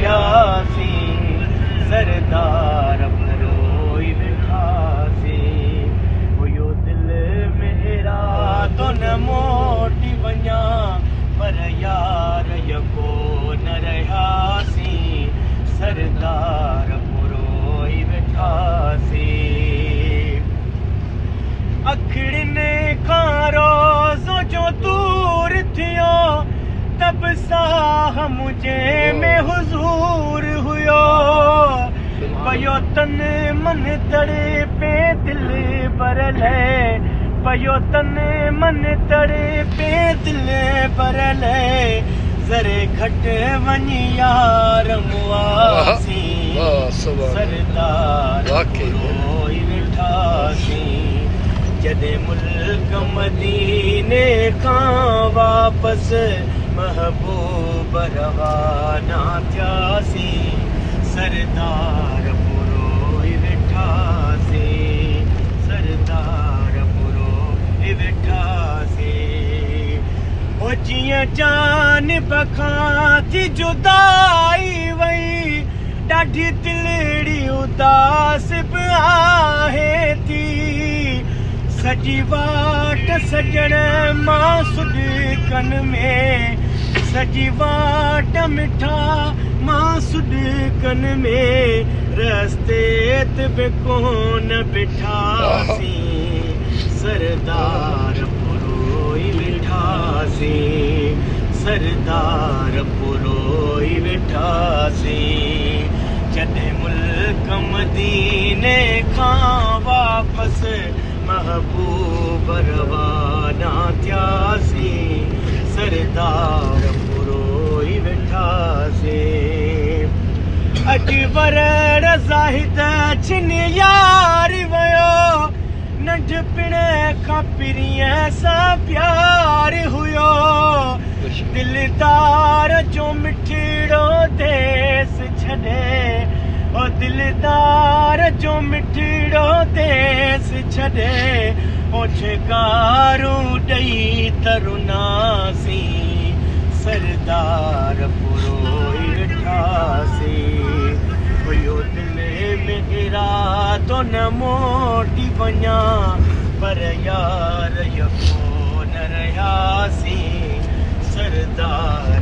यासी सरदार रोई बिठासी हुयो दिल मेरा तो न मोटी वञा पर यार यको न रहियासी सरदार रोई बिठासी अखड़ने खां रोज़ो जो दूर थियो तब साह मुझे में हुजूर हुयो पयो तन मन तड़े पे दिल बरल पयो तन मन तड़े पे दिल बरल ज़रे घट वञी यार मुआसी सरदार रोई वेठासी जॾहिं मुल्क मदीने खां वापसि महबूब रवाना थियासी सरदार रोई वेठासी सरदार रोई वेठासी ओ जीअं जानिब खां थी जुदाई वई ॾाढी दिलड़ी उदास बि आहे थी सजी वाट सजण मां सुॾकन में सजी वाट मिठा मां सुॾकन में रस्ते ते बि कोन बिठासी सरदार रोई वेठासी सरदार रोई वेठासी जॾहिं मुल्क मदीने खां वापसि महबूब रवाना थियासी सरदार रोई वेठासी अॼु वरण ज़ाहिद छिन यार वियो नंढपिण खां पिरीअ सां प्यार हुयो दिलदार जो मिठड़ो देस छॾे ओ दिलदार जो मिठड़ो देस छॾे ओ छिकारूं ॾेई तरुनासी सरदार रोई वेठासी हुयो दिल में इरादो न मोटी वञा पर यार यको न रहियासी सरदार